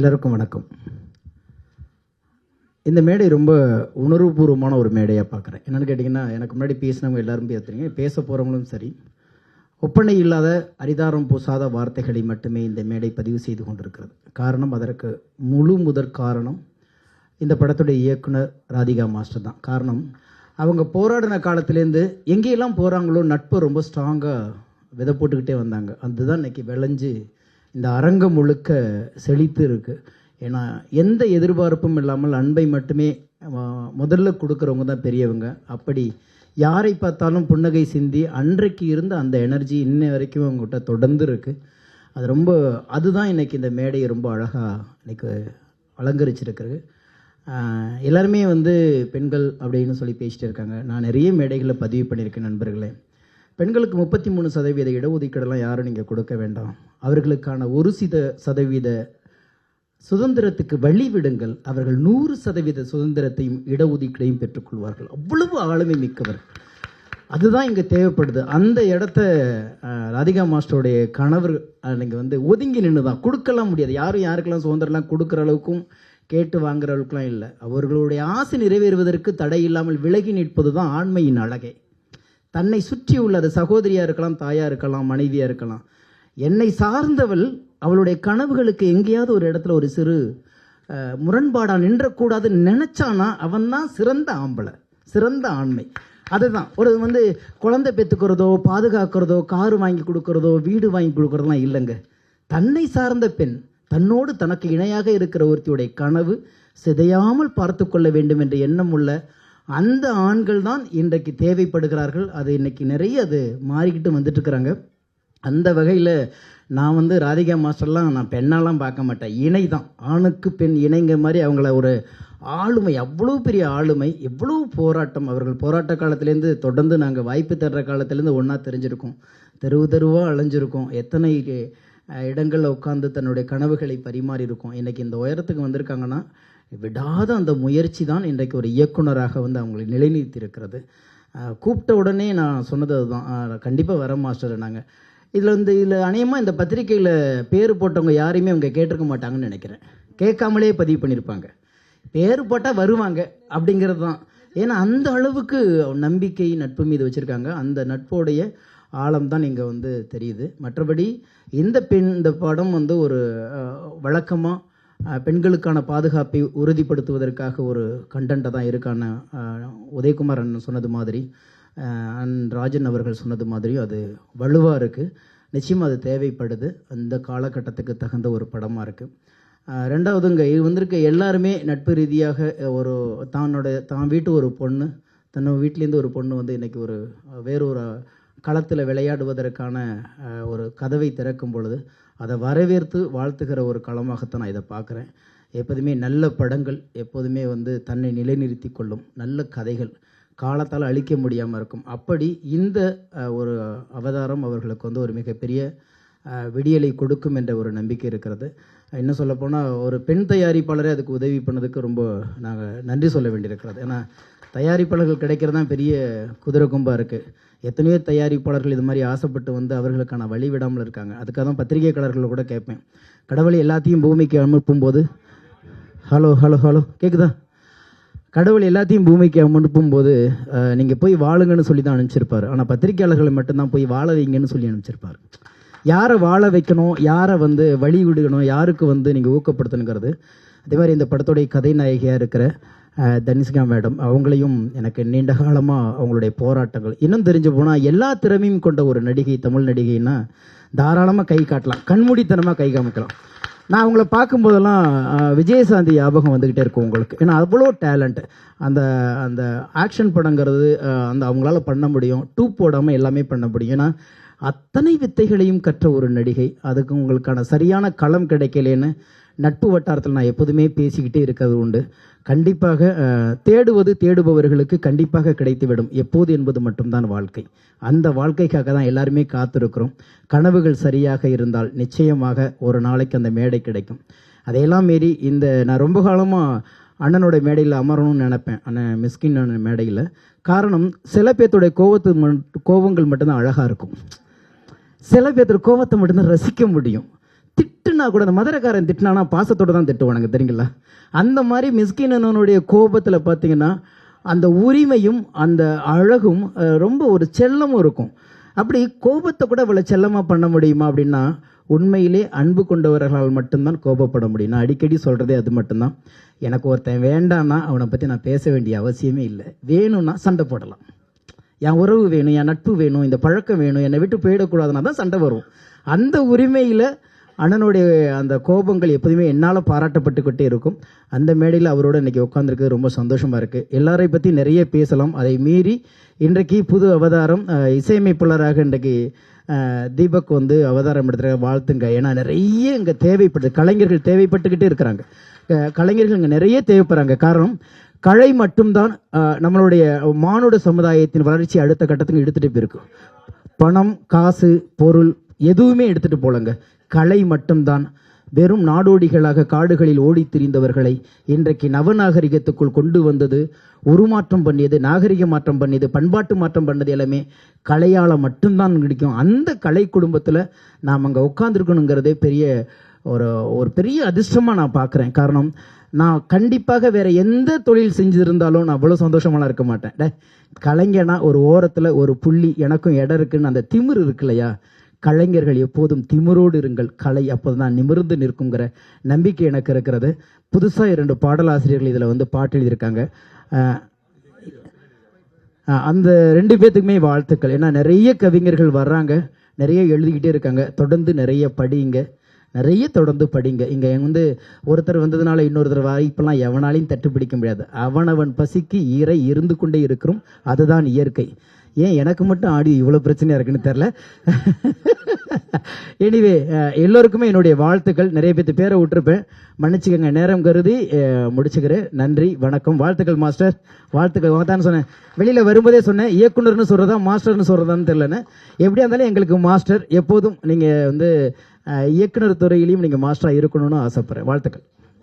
எல்லாருக்கும் வணக்கம். இந்த மேடை ரொம்ப உணர்வுபூர்வமான ஒரு மேடையாக பார்க்குறேன். என்னென்னு கேட்டிங்கன்னா, எனக்கு முன்னாடி பேசினவங்க எல்லாரும் பேசுகிறீங்க, பேச போகிறவங்களும் சரி, ஒப்பனை இல்லாத அரிதாரம் பூசாத வார்த்தைகளை மட்டுமே இந்த மேடை பதிவு செய்து கொண்டிருக்கிறது. காரணம், அதற்கு முழு முதற் காரணம் இந்த படத்துடைய இயக்குனர் ராதிகா மாஸ்டர் தான். காரணம், அவங்க போராடின காலத்துலேருந்து எங்கேயெல்லாம் போகிறாங்களோ நட்பு ரொம்ப ஸ்ட்ராங்காக விதை போட்டுக்கிட்டே வந்தாங்க. அதுதான் இன்றைக்கி விளைஞ்சு இந்த அரங்கம் முழுக்க செழித்து இருக்குது. ஏன்னா எந்த எதிர்பார்ப்பும் இல்லாமல் அன்பை மட்டுமே முதல்ல கொடுக்குறவங்க தான் பெரியவங்க. அப்படி யாரை பார்த்தாலும் புன்னகை சிந்தி அன்றைக்கு இருந்த அந்த எனர்ஜி இன்ன வரைக்கும் அவங்ககிட்ட தொடர்ந்து இருக்குது. அது ரொம்ப அதுதான் இன்றைக்கி இந்த மேடையை ரொம்ப அழகாக இன்றைக்கி அலங்கரிச்சிருக்கிறது. எல்லாருமே பெண்கள் அப்படின்னு சொல்லி பேசிகிட்டு இருக்காங்க. நான் நிறைய மேடைகளில் பதிவு பண்ணியிருக்கேன் நண்பர்களே. பெண்களுக்கு 33% இடஒதுக்கீடெல்லாம் யாரும் நீங்கள் கொடுக்க வேண்டாம், அவர்களுக்கான 1% சுதந்திரத்துக்கு வழிவிடுங்கள், அவர்கள் 100% சுதந்திரத்தையும் இடஒதுக்கீடையும் பெற்றுக்கொள்வார்கள். அவ்வளவு ஆளுமை மிக்கவர். அதுதான் இங்கே தேவைப்படுது. அந்த இடத்த ராதிகா மாஸ்டருடைய கணவர் நீங்கள் ஒதுங்கி நின்று தான் கொடுக்கலாம் முடியாது. யாரும் யாருக்கெல்லாம் சுதந்திரம்லாம் கொடுக்குற அளவுக்கும் கேட்டு வாங்குற அளவுக்குலாம் இல்லை. அவர்களுடைய ஆசை நிறைவேறுவதற்கு தடை இல்லாமல் விலகி நிற்பது தான் ஆண்மையின் அழகே. தன்னை சுற்றி உள்ள அது சகோதரியாக இருக்கலாம், தாயாக இருக்கலாம், மனைவியாக இருக்கலாம், என்னை சார்ந்தவள் அவளுடைய கனவுகளுக்கு எங்கேயாவது ஒரு இடத்துல ஒரு சிறு முரண்பாடாக நின்றக்கூடாதுன்னு நினச்சானா அவன் தான் சிறந்த ஆம்பளை, சிறந்த ஆண்மை. அதுதான் ஒரு குழந்தை பெற்றுக்கிறதோ பாதுகாக்கிறதோ காரு வாங்கி கொடுக்கறதோ வீடு வாங்கி கொடுக்கறதெல்லாம் இல்லைங்க. தன்னை சார்ந்த பெண், தன்னோடு தனக்கு இணையாக இருக்கிற ஒருத்தியுடைய கனவு சிதையாமல் பார்த்து கொள்ள வேண்டும் என்ற எண்ணம் உள்ள அந்த ஆண்கள் தான் இன்றைக்கு தேவைப்படுகிறார்கள். அது இன்னைக்கு நிறைய அது மாறிக்கிட்டு வந்துட்டு இருக்கிறாங்க. அந்த வகையில் நான் ராதிகா மாஸ்டர்லாம் நான் பெண்ணாலாம் பார்க்க மாட்டேன், இணை தான். ஆணுக்கு பெண் இணைங்க மாதிரி அவங்கள ஒரு ஆளுமை, அவ்வளோ பெரிய ஆளுமை, எவ்வளோ போராட்டம். அவர்கள் போராட்ட காலத்துலேருந்து தொடர்ந்து நாங்கள் வாய்ப்பு தர்ற காலத்துலேருந்து ஒன்றா தெரிஞ்சிருக்கோம், தெருவாக அலைஞ்சிருக்கோம், எத்தனை இடங்களில் உட்காந்து தன்னுடைய கனவுகளை பரிமாறி இருக்கோம். இன்றைக்கி இந்த உயரத்துக்கு வந்திருக்காங்கன்னா விடாத அந்த முயற்சி தான் இன்றைக்கு ஒரு இயக்குனராக அவங்களை நிலைநிறுத்தி இருக்கிறது. கூப்பிட்ட உடனே நான் சொன்னது அதுதான், கண்டிப்பாக வர மாஸ்டர். நாங்கள் இதில் அநேகமாக இந்த பத்திரிக்கையில் பேர் போட்டவங்க யாரையுமே அவங்க கேட்டிருக்க மாட்டாங்கன்னு நினைக்கிறேன். கேட்காமலே பதிவு பண்ணியிருப்பாங்க. பேர் போட்டால் வருவாங்க அப்படிங்கிறது தான். ஏன்னா அந்த அளவுக்கு நம்பிக்கை நட்பு மீது வச்சுருக்காங்க. அந்த நட்போடைய ஆழம் தான் இங்கே தெரியுது. மற்றபடி இந்த படம் ஒரு வழக்கமாக பெண்களுக்கான பாதுகாப்பை உறுதிப்படுத்துவதற்காக ஒரு கண்டென்ட்டை தான் இருக்கான உதயகுமார் அண்ணன் சொன்னது மாதிரி, ராஜன் அவர்கள் சொன்னது மாதிரியும் அது வலுவாக இருக்குது. நிச்சயமாக அது தேவைப்படுது. அந்த காலகட்டத்துக்கு தகுந்த ஒரு படமாக இருக்குது. ரெண்டாவதுங்க, இது வந்திருக்க எல்லாருமே நட்பு ரீதியாக ஒரு தான் வீட்டு ஒரு பொண்ணு, தன்னோட வீட்டிலேருந்து ஒரு பொண்ணு இன்றைக்கி வேறொரு களத்தில் விளையாடுவதற்கான ஒரு கதவை திறக்கும் பொழுது அதை வரவேற்று வாழ்த்துகிற ஒரு களமாகத்தான் நான் இதை பார்க்குறேன். எப்போதுமே நல்ல படங்கள் எப்போதுமே தன்னை நிலைநிறுத்தி கொள்ளும், நல்ல கதைகள் காலத்தால் அழிக்க முடியாமல் இருக்கும். அப்படி இந்த ஒரு அவதாரம் அவர்களுக்கு ஒரு மிகப்பெரிய விடியலை கொடுக்கும் என்ற ஒரு நம்பிக்கை இருக்கிறது. இன்னும் சொல்லப்போனால் ஒரு பெண் தயாரிப்பாளரே அதுக்கு உதவி பண்ணதுக்கு ரொம்ப நாங்கள் நன்றி சொல்ல வேண்டியிருக்கிறது. ஏன்னா தயாரிப்பாளர்கள் கிடைக்கிறது தான் பெரிய குதிரை கொம்பாக இருக்குது. எத்தனையோ தயாரிப்பாளர்கள் இது மாதிரி ஆசைப்பட்டு அவர்களுக்கான வழி விடாமல் இருக்காங்க. அதுக்காக தான் பத்திரிகையாளர்களை கூட கேட்பேன், கடவுள் எல்லாத்தையும் பூமிக்கு அனுப்பும்போது, ஹலோ ஹலோ ஹலோ கேட்குதா, கடவுள் எல்லாத்தையும் பூமிக்கு அனுப்பும்போது நீங்கள் போய் வாழுங்கன்னு சொல்லி தான் அனுப்பிச்சிருப்பார். ஆனால் பத்திரிகையாளர்களை மட்டும்தான் போய் வாழ வைங்கன்னு சொல்லி அனுப்பிச்சிருப்பார். யாரை வாழ வைக்கணும், யாரை வழி விடுகணும், யாருக்கு நீங்கள் ஊக்கப்படுத்தணுங்கிறது. அதே மாதிரி இந்த படத்துடைய கதைநாயகியாக இருக்கிற தனிஷ்கா மேடம், அவங்களையும் எனக்கு நீண்ட காலமாக அவங்களுடைய போராட்டங்கள் இன்னும் தெரிஞ்சு போனால், எல்லா திறமையும் கொண்ட ஒரு நடிகை, தமிழ் நடிகைன்னா தாராளமாக கை காட்டலாம், கண்மூடித்தனமாக கை காமிக்கலாம். நான் அவங்கள பார்க்கும்போதெல்லாம் விஜயசாந்தி ஞாபகம் வந்துக்கிட்டே இருக்கும் உங்களுக்கு. ஏன்னா அவ்வளோ டேலண்ட். அந்த அந்த ஆக்ஷன் படங்கிறது அவங்களால பண்ண முடியும், டூப் போடாமல் எல்லாமே பண்ண முடியும். ஏன்னா அத்தனை வித்தைகளையும் கற்ற ஒரு நடிகை. அதுக்கு உங்களுக்கான சரியான களம் கிடைக்கலன்னு நட்பு வட்டாரத்தில் நான் எப்போதுமே பேசிக்கிட்டே இருக்கிறது உண்டு. கண்டிப்பாக தேடுபவர்களுக்கு கண்டிப்பாக கிடைத்துவிடும் எப்போது என்பது மட்டும்தான் வாழ்க்கை. அந்த வாழ்க்கைக்காக தான் எல்லாருமே காத்திருக்கிறோம். கனவுகள் சரியாக இருந்தால் நிச்சயமாக ஒரு நாளைக்கு அந்த மேடை கிடைக்கும். அதையெல்லாம் மீறி நான் ரொம்ப காலமாக அண்ணனோட மேடையில் அமரணும்னு நினைப்பேன், அண்ணன் மிஸ்கின் அண்ணன் மேடையில். காரணம், சில பேர்த்துடைய கோவங்கள் மட்டும்தான் அழகாக இருக்கும், சில பேர்த்தோட கோவத்தை மட்டும்தான் ரசிக்க முடியும். திட்டுனா கூட அந்த மதுரைக்காரன் திட்டினானா பாசத்தோட தான் திட்டுவானுங்க தெரியுங்களா. அந்த மாதிரி மிஸ்கினனுடைய கோபத்தில் பார்த்தீங்கன்னா அந்த உரிமையும் அந்த அழகும் ரொம்ப ஒரு செல்லமும் இருக்கும். அப்படி கோபத்தை கூட இவ்வளோ செல்லமாக பண்ண முடியுமா அப்படின்னா உண்மையிலே அன்பு கொண்டவர்களால் மட்டும்தான் கோபப்பட முடியும். நான் அடிக்கடி சொல்கிறதே அது மட்டும்தான். எனக்கு ஒருத்தன் வேண்டான்னா அவனை பற்றி நான் பேச வேண்டிய அவசியமே இல்லை. வேணும்னா சண்டை போடலாம். என் உறவு வேணும், என் நட்பு வேணும், இந்த பழக்கம் வேணும், என்னை விட்டு போயிடக்கூடாதுன்னா தான் சண்டை வரும். அந்த உரிமையில் அண்ணனுடைய அந்த கோபங்கள் எப்போதுமே என்னால் பாராட்டப்பட்டுக்கிட்டே இருக்கும். அந்த மேடையில் அவரோட இன்றைக்கி உட்காந்துருக்கு ரொம்ப சந்தோஷமாக இருக்குது. எல்லாரை பற்றி நிறைய பேசலாம். அதை மீறி இன்றைக்கு புது அவதாரம் இசையமைப்பாளராக இன்றைக்கு தீபக் வந்து அவதாரம் எடுத்துகிற வாழ்த்துங்க. ஏன்னா நிறைய இங்கே தேவைப்படுது, கலைஞர்கள் தேவைப்பட்டுக்கிட்டே இருக்கிறாங்க. கலைஞர்கள் இங்கே நிறைய தேவைப்படுறாங்க. காரணம் கலை மட்டும்தான் நம்மளுடைய மானுட சமுதாயத்தின் வளர்ச்சி அடுத்த கட்டத்துக்கு எடுத்துகிட்டு போயிருக்கு. பணம், காசு, பொருள் எதுவுமே எடுத்துகிட்டு போலங்க. கலை மட்டும்தான் வெறும் நாடோடிகளாக காடுகளில் ஓடி திரிந்தவர்களை இன்றைக்கு நவநாகரிகத்துக்குள் கொண்டு வந்தது, உருமாற்றம் பண்ணியது, நாகரிக மாற்றம் பண்ணியது, பண்பாட்டு மாற்றம் பண்ணது எல்லாமே கலையால் மட்டும்தான் கிடைக்கும். அந்த கலை குடும்பத்தில் நாம் அங்கே உட்காந்துருக்கணுங்கிறதே பெரிய ஒரு பெரிய அதிர்ஷ்டமாக நான் பார்க்குறேன். காரணம் நான் கண்டிப்பாக வேற எந்த தொழில் செஞ்சிருந்தாலும் நான் அவ்வளோ சந்தோஷமாலாம் இருக்க மாட்டேன். கலைஞனா ஒரு ஓரத்தில் ஒரு புள்ளி எனக்கும் இடம் இருக்குன்னு அந்த திமிர் இருக்கு இல்லையா. கலைஞர்கள் எப்போதும் திமிரோடு இருங்கள், கலை அப்போது தான் நிமிர்ந்து நிற்குங்கிற நம்பிக்கை எனக்கு இருக்கிறது. புதுசாக 2 பாடலாசிரியர்கள் இதில் வந்து பாட்டு எழுதியிருக்காங்க. அந்த 2 பேர்த்துக்குமே வாழ்த்துக்கள். ஏன்னா நிறைய கவிஞர்கள் வர்றாங்க, நிறைய எழுதிக்கிட்டே இருக்காங்க. தொடர்ந்து நிறைய படிங்க, நிறைய தொடர்ந்து படிங்க. இங்கே வந்து ஒருத்தர் வந்ததுனால இன்னொருத்தர் வாய்ப்பெல்லாம் எவனாலையும் தட்டுப்பிடிக்க முடியாது. அவனவன் பசிக்கு ஈரை இருந்து கொண்டே இருக்கிறோம், அதுதான் இயற்கை. ஏன் எனக்கு மட்டும் ஆடியோ இவ்வளோ பிரச்சனையாக இருக்குன்னு தெரில. எனிவே எல்லோருக்குமே என்னுடைய வாழ்த்துக்கள். நிறைய பேர்த்து பேரை விட்டுருப்பேன், மன்னிச்சுக்கோங்க. நேரம் கருதி முடிச்சுக்கிறேன். நன்றி, வணக்கம். வாழ்த்துக்கள் மாஸ்டர், வாழ்த்துக்கள். தான் சொன்னேன், வெளியில் வரும்போதே சொன்னேன், இயக்குனர்னு சொல்கிறதா மாஸ்டர்னு சொல்கிறதான்னு தெரிலன்னு. எப்படியா இருந்தாலும் எங்களுக்கு மாஸ்டர் எப்போதும். நீங்கள் வந்து இயக்குனர் துறையிலையும் நீங்கள் மாஸ்டராக இருக்கணும்னு ஆசைப்பட்றேன். வாழ்த்துக்கள்.